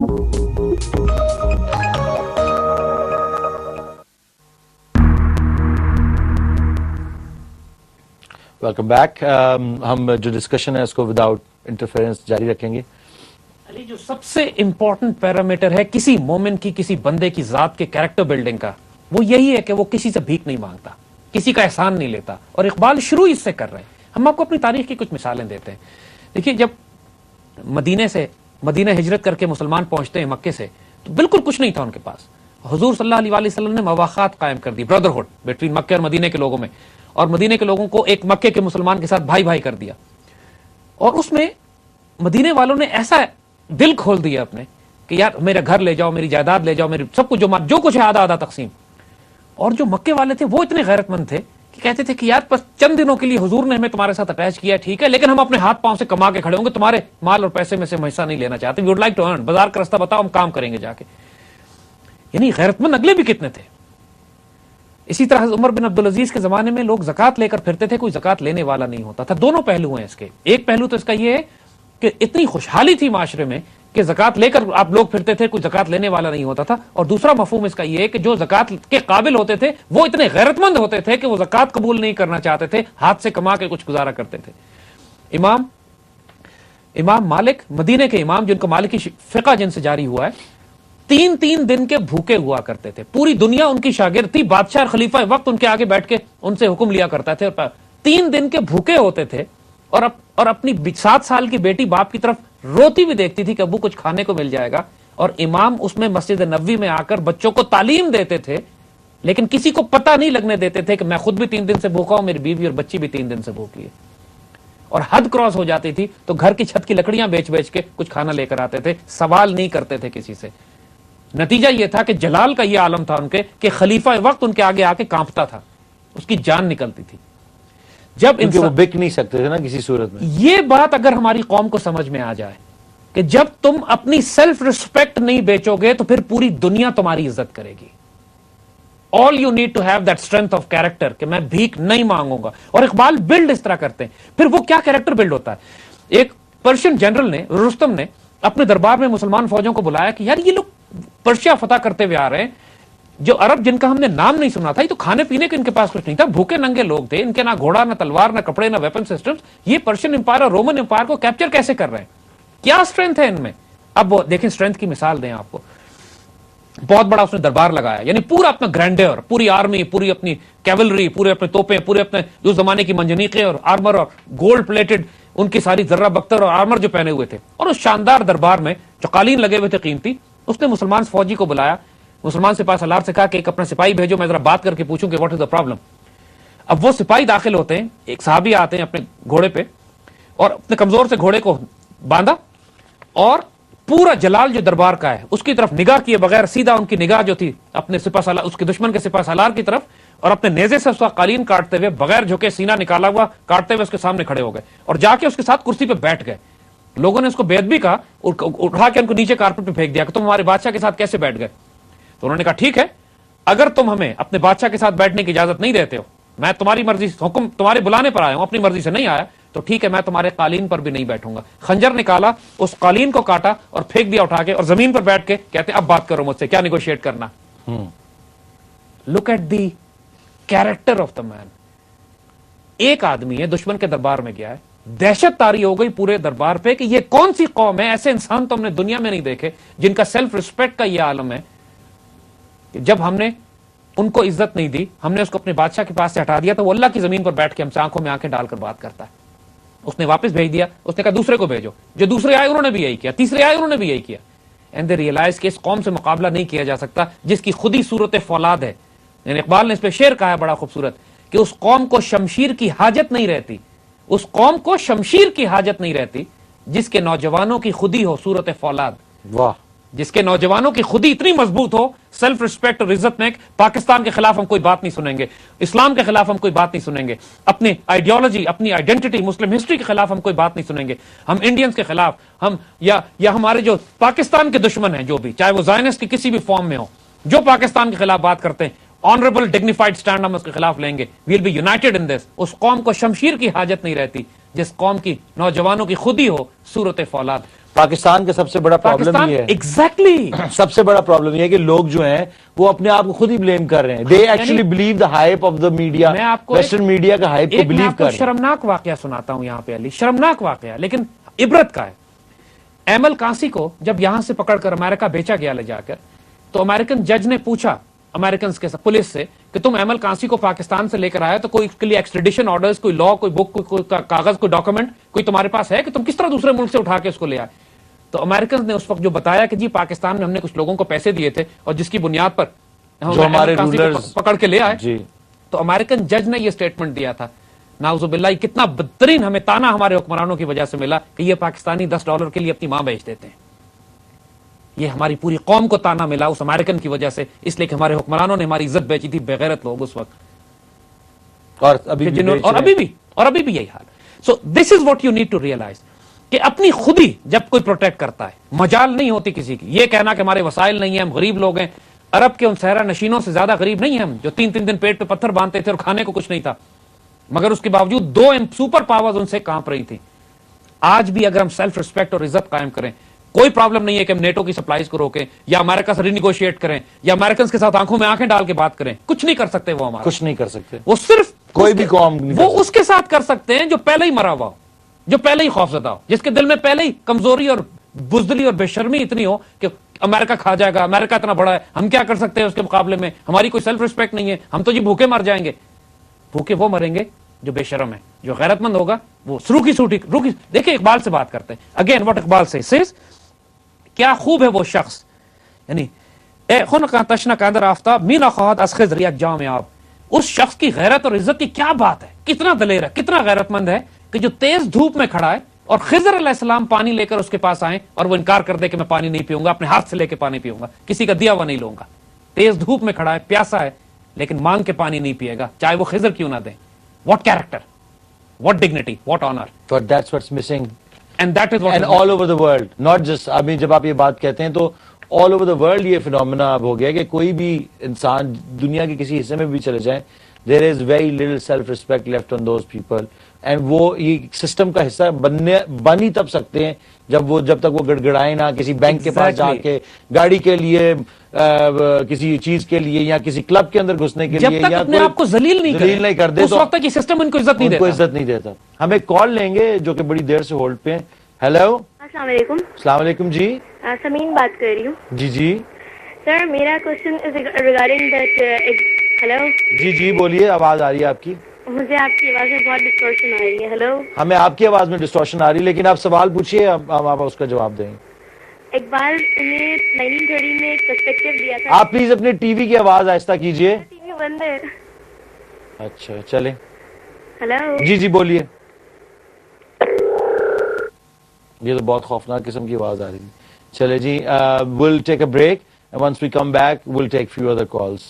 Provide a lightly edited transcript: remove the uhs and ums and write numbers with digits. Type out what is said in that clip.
Welcome back. ہم جو discussion ہے اس کو وداؤٹ انٹرفیئرنس جاری رکھیں گے. علی، جو سب سے امپورٹنٹ پیرامیٹر ہے کسی مومن کی، کسی بندے کی ذات کے کیریکٹر بلڈنگ کا، وہ یہی ہے کہ وہ کسی سے بھیک نہیں مانگتا، کسی کا احسان نہیں لیتا. اور اقبال شروع اس سے کر رہے ہیں. ہم آپ کو اپنی تاریخ کی کچھ مثالیں دیتے ہیں. دیکھیے، جب مدینہ ہجرت کر کے مسلمان پہنچتے ہیں مکے سے، تو بالکل کچھ نہیں تھا ان کے پاس. حضور صلی اللہ علیہ وسلم نے مواخات قائم کر دی، بردرہڈ بٹوین مکے اور مدینے کے لوگوں میں، اور مدینے کے لوگوں کو ایک مکے کے مسلمان کے ساتھ بھائی بھائی کر دیا. اور اس میں مدینے والوں نے ایسا دل کھول دیا اپنے کہ یار میرا گھر لے جاؤ، میری جائیداد لے جاؤ، میری سب کچھ جو کچھ ہے آدھا آدھا تقسیم. اور جو مکے والے تھے وہ اتنے غیرت مند تھے کہ کہتے تھے کہ یار بس چند دنوں کے لیے حضور نے ہمیں تمہارے ساتھ اٹیچ کیا ہے، ٹھیک ہے، لیکن ہم اپنے ہاتھ پاؤں سے کما کے کھڑے ہوں گے، تمہارے مال اور پیسے میں سے ہم حصہ نہیں لینا چاہتے. We would like to earn. بازار کا رستہ بتاؤ، ہم کام کریں گے جا کے. یعنی غیرت مند اگلے بھی کتنے تھے. اسی طرح عمر بن عبدالعزیز کے زمانے میں لوگ زکات لے کر پھرتے تھے، کوئی زکات لینے والا نہیں ہوتا تھا. دونوں پہلو ہیں اس کے. ایک پہلو تو اس کا یہ ہے کہ اتنی خوشحالی تھی معاشرے میں کہ زکات لے کر آپ لوگ پھرتے تھے، کوئی زکات لینے والا نہیں ہوتا تھا. اور دوسرا مفہوم اس کا یہ ہے کہ جو زکات کے قابل ہوتے تھے وہ اتنے غیرت مند ہوتے تھے کہ وہ زکات قبول نہیں کرنا چاہتے تھے، ہاتھ سے کما کے کچھ گزارا کرتے تھے. امام مالک، مدینے کے امام، جن کو مالکی فقہ جن سے جاری ہوا ہے، 3 دن کے بھوکے ہوا کرتے تھے. پوری دنیا ان کی شاگرد تھی. بادشاہ اور خلیفہ وقت ان کے آگے بیٹھ کے ان سے حکم لیا کرتا تھے. 3 دن کے بھوکے ہوتے تھے. اور اپنی 7 سال کی بیٹی باپ کی طرف روتی بھی دیکھتی تھی کہ ابو کچھ کھانے کو مل جائے گا. اور امام اس میں مسجد نبوی میں آ کر بچوں کو تعلیم دیتے تھے، لیکن کسی کو پتہ نہیں لگنے دیتے تھے کہ میں خود بھی 3 دن سے بھوکا ہوں، میری بیوی اور بچی بھی 3 دن سے بھوکی ہے. اور حد کراس ہو جاتی تھی تو گھر کی چھت کی لکڑیاں بیچ کے کچھ کھانا لے کر آتے تھے. سوال نہیں کرتے تھے کسی سے. نتیجہ یہ تھا کہ جلال کا یہ عالم تھا ان کے کہ خلیفہ وقت ان کے آگے آ کے کانپتا تھا، اس کی جان نکلتی تھی. جب وہ بک نہیں سکتے تھے نا کسی صورت میں. یہ بات اگر ہماری قوم کو سمجھ میں آ جائے کہ جب تم اپنی سیلف ریسپیکٹ نہیں بیچو گے تو پھر پوری دنیا تمہاری عزت کرے گی. All you need to have that strength of character کہ میں بھیک نہیں مانگوں گا. اور اقبال بلڈ اس طرح کرتے ہیں. پھر وہ کیا کیریکٹر بلڈ ہوتا ہے. ایک پرشین جنرل نے، رستم نے، اپنے دربار میں مسلمان فوجوں کو بلایا کہ یار یہ لوگ پرشیا فتح کرتے ہوئے آ رہے ہیں، جو عرب جن کا ہم نے نام نہیں سنا تھا، یہ تو کھانے پینے کے ان کے پاس کچھ نہیں تھا، بھوکے ننگے لوگ تھے، ان کے نہ گھوڑا، نہ تلوار، نہ کپڑے، نہ ویپن سسٹمز. یہ پرشین امپائر اور رومن امپائر کو کیپچر کیسے کر رہے ہیں؟ کیا اسٹرینتھ ہے ان میں؟ اب وہ دیکھیں، اسٹرینتھ کی مثال دیں آپ کو. بہت بڑا اس نے دربار لگایا، یعنی پورا اپنا گرینڈیئر، پوری آرمی، پوری اپنی کیولری، پورے اپنے توپیں، پورے اپنے اس زمانے کی منجنیقیں اور آرمر اور گولڈ پلیٹڈ ان کی ساری ذرہ بختر اور آرمر جو پہنے ہوئے تھے، اور اس شاندار دربار میں جو قالین لگے ہوئے تھے قیمتی، اس نے مسلمان فوجی کو بلایا. مسلمان سپاہ سالار سے کہا کہ ایک اپنا سپاہی بھیجو، میں ذرا بات کر کے پوچھوں کہ واٹ از دا پرابلم. اب وہ سپاہی داخل ہوتے ہیں، ایک صحابی آتے ہیں اپنے گھوڑے پہ، اور اپنے کمزور سے گھوڑے کو باندھا، اور پورا جلال جو دربار کا ہے اس کی طرف نگاہ کیے بغیر سیدھا ان کی نگاہ جو تھی اپنے سپاہ سالار، اس کے دشمن کے سپاہ سالار کی طرف، اور اپنے نیزے سے اس کا قالین کاٹتے ہوئے بغیر جھکے سینہ نکالا ہوا کاٹتے ہوئے اس کے سامنے کھڑے ہو گئے، اور جا کے اس کے ساتھ کرسی پہ بیٹھ گئے. لوگوں نے اس کو بے ادبی کہا، اٹھا کے ان کو نیچے کارپٹ پہ پھینک دیا کہ تم ہمارے بادشاہ کے ساتھ کیسے بیٹھ گئے. تو انہوں نے کہا ٹھیک ہے، اگر تم ہمیں اپنے بادشاہ کے ساتھ بیٹھنے کی اجازت نہیں دیتے ہو، میں تمہاری مرضی، حکم تمہارے بلانے پر آیا ہوں، اپنی مرضی سے نہیں آیا، تو ٹھیک ہے، میں تمہارے قالین پر بھی نہیں بیٹھوں گا. خنجر نکالا، اس قالین کو کاٹا اور پھینک دیا اٹھا کے، اور زمین پر بیٹھ کے کہتے اب بات کرو مجھ سے، کیا نیگوشیٹ کرنا. Look at the character of the man. ایک آدمی ہے، دشمن کے دربار میں گیا ہے، دہشت طاری ہو گئی پورے دربار پہ کہ یہ کون سی قوم ہے، ایسے انسان تو ہم نے دنیا میں نہیں دیکھے جن کا سیلف ریسپیکٹ کا یہ عالم ہے. جب ہم نے ان کو عزت نہیں دی، ہم نے اس کو اپنے بادشاہ کے پاس سے ہٹا دیا، تو وہ اللہ کی زمین پر بیٹھ کے ہم سے آنکھوں میں آنکھیں ڈال کر بات کرتا ہے. اس نے واپس بھیج دیا. اس نے کہا دوسرے کو بھیجو. جو دوسرے آئے انہوں نے بھی یہی کیا، تیسرے آئے انہوں نے بھی یہی کیا. اینڈ دے ریئلائز کہ اس قوم سے مقابلہ نہیں کیا جا سکتا جس کی خود ہی صورت فولاد ہے. یعنی اقبال نے اس پہ شعر کہا ہے بڑا خوبصورت کہ اس قوم کو شمشیر کی حاجت نہیں رہتی، اس قوم کو شمشیر کی حاجت نہیں رہتی جس کے نوجوانوں کی خودی ہو صورت فولاد. واہ، جس کے نوجوانوں کی خودی اتنی مضبوط ہو، سیلف ریسپیکٹ اور عزت میں. پاکستان کے خلاف ہم کوئی بات نہیں سنیں گے، اسلام کے خلاف ہم کوئی بات نہیں سنیں گے، اپنی آئیڈیالوجی، اپنی آئیڈینٹی، مسلم ہسٹری کے خلاف ہم کوئی بات نہیں سنیں گے. ہم انڈینز کے خلاف، ہم یا ہمارے جو پاکستان کے دشمن ہیں، جو بھی، چاہے وہ زائنسٹ کی کسی بھی فارم میں ہو، جو پاکستان کے خلاف بات کرتے ہیں، آنریبل ڈگنیفائڈ سٹینڈ ہم اس کے خلاف لیں گے. وی ول بی یونائٹڈ ان دس. اس قوم کو شمشیر کی حاجت نہیں رہتی جس قوم کی نوجوانوں کی خودی ہو صورت فولاد. پاکستان کا سب سے بڑا پرابلم یہ ہے ایگزیکٹلی سب سے بڑا پرابلم یہ ہے کہ لوگ جو ہیں وہ اپنے آپ کو خود ہی بلیم کر رہے ہیں. They actually believe the hype of the media. میں آپ کو ویسٹرن میڈیا کا ہائپ کو بلیو کر رہے ہیں. شرمناک واقعہ سناتا ہوں یہاں پہ علی, شرمناک واقعہ لیکن عبرت کا ہے. ایمل کانسی کو جب یہاں سے پکڑ کر امریکہ بیچا گیا لے جا کر, تو امریکن جج نے پوچھا امریکنز کے پولیس سے کہ تم ایمل کانسی کو پاکستان سے لے کر آئے تو کوئی اس کے لیے ایکسٹریڈیشن آرڈرز, کوئی لا, کوئی بک, کوئی کاغذ, کوئی ڈاکومنٹ کوئی تمہارے پاس ہے کہ تم کس طرح دوسرے ملک سے اٹھا کے اس کو لے آئے؟ تو امریکنز نے اس وقت جو بتایا کہ جی پاکستان میں ہم نے کچھ لوگوں کو پیسے دیے تھے اور جس کی بنیاد پر جو ہمارے رولرز پکڑ کے لے آئے. جی تو امریکن جج نے یہ سٹیٹمنٹ دیا تھا, نعوذ باللہ, کتنا بدترین ہمیں تانا ہمارے حکمرانوں کی وجہ سے ملا کہ یہ پاکستانی $10 کے لیے اپنی ماں بیچ دیتے ہیں. یہ ہماری پوری قوم کو تانا ملا اس امریکن کی وجہ سے, اس لیے کہ ہمارے حکمرانوں نے ہماری عزت بیچی تھی, بغیرت لوگ اس وقت. اور ابھی بھی یہی حال. So this is what you need to realise کہ اپنی خود ہی جب کوئی پروٹیکٹ کرتا ہے, مجال نہیں ہوتی کسی کی یہ کہنا کہ ہمارے وسائل نہیں ہیں, ہم غریب لوگ ہیں. عرب کے ان صحرا نشینوں سے زیادہ غریب نہیں ہیں ہم, جو 3 دن پیٹ پہ پتھر باندھتے تھے اور کھانے کو کچھ نہیں تھا, مگر اس کے باوجود 2 سپر پاورز ان سے کانپ رہی تھی. آج بھی اگر ہم سیلف ریسپیکٹ اور عزت قائم کریں, کوئی پرابلم نہیں ہے کہ ہم نیٹو کی سپلائیز کو روکیں یا امریکہ سے رینیگوشیٹ کریں یا امریکنز کے ساتھ آنکھوں میں آنکھیں ڈال کے بات کریں. کچھ نہیں کر سکتے وہ ہمارا, کچھ نہیں کر سکتے. وہ صرف کوئی بھی قوم وہ اس کے ساتھ کر سکتے ہیں جو پہلے ہی مرا ہوا ہو, جو پہلے ہی خوفزدہ ہو, جس کے دل میں پہلے ہی کمزوری اور بزدلی اور بے شرمی اتنی ہو کہ امریکہ کھا جائے گا, امریکہ اتنا بڑا ہے, ہم کیا کر سکتے ہیں اس کے مقابلے میں, ہماری کوئی سیلف ریسپیکٹ نہیں ہے, ہم تو جی بھوکے مر جائیں گے. بھوکے وہ مریں گے جو بے شرم ہے. جو غیرت مند ہوگا وہ روکی سوٹی. دیکھیں اقبال سے بات کرتے ہیں, اگین واٹ اقبال سے کیا خوب ہے وہ شخص, یعنی اے خنقاں تشنہ کا اندر آفتاب مینا خواہد از خضر یک جام آب. اس شخص کی غیرت اور عزت کی کیا بات ہے, کتنا دلیر ہے, کتنا غیرت مند ہے کہ جو تیز دھوپ میں کھڑا ہے اور خضر علیہ السلام پانی لے کر اس کے پاس آئیں اور وہ انکار کر دے کہ میں پانی نہیں پیوں گا, اپنے ہاتھ سے لے کے پانی پیوں گا, کسی کا دیا ہوا نہیں لوں گا. تیز دھوپ میں کھڑا ہے, پیاسا ہے, لیکن مانگ کے پانی نہیں پیے گا, چاہے وہ خضر کیوں نہ دیں. What character, what dignity, what owner. But that's what's missing. And that is what And all over the world, not just, ابھی جب آپ یہ بات کہتے ہیں تو all over the world یہ فنومنا اب ہو گیا کہ کوئی بھی انسان دنیا کے کسی حصے میں بھی چلے جائیں, there is very little self-respect left on those people. And وہ یہ سسٹم کا حصہ بن ہی تب سکتے ہیں جب تک وہ گڑگڑائیں نہ کسی بینک کے پاس جا کے, گاڑی کے لیے, کسی چیز کے لیے, یا کسی کلب کے اندر گھسنے کے لیے, جب تک اپنے آپ کو ذلیل نہیں کر دے اس وقت تک یہ سسٹم ان کو عزت نہیں دیتا. ہم ایک کال لیں گے جو کہ بڑی دیر سے ہولڈ پہ ہیں. ہیلو, السلام علیکم. السلام علیکم. جی سمین بات کر رہی ہوں. جی سر میرا کوشچن ریگارڈنگ دیٹ. ہیلو. جی بولیے, آواز آ رہی ہے آپ کی. مجھے آپ کی آواز میں بہت ڈسٹورشن آ رہی ہے. ہیلو. ہمیں آپ کی آواز میں ڈسٹورشن آ رہی ہے, لیکن آپ سوال پوچھیے, آپ اس کا جواب دیں. اقبال نے 1930 میں ایک پرسپیکٹو دیا تھا. آپ پلیز اپنے ٹی وی کی آواز آہستہ کیجیے. ٹی وی بند ہے. اچھا چلیں. ہیلو. جی بولیے. یہ تو بہت خوفناک قسم کی آواز آ رہی ہے. چلے جی, we'll take a break and once we come back we'll take few other calls.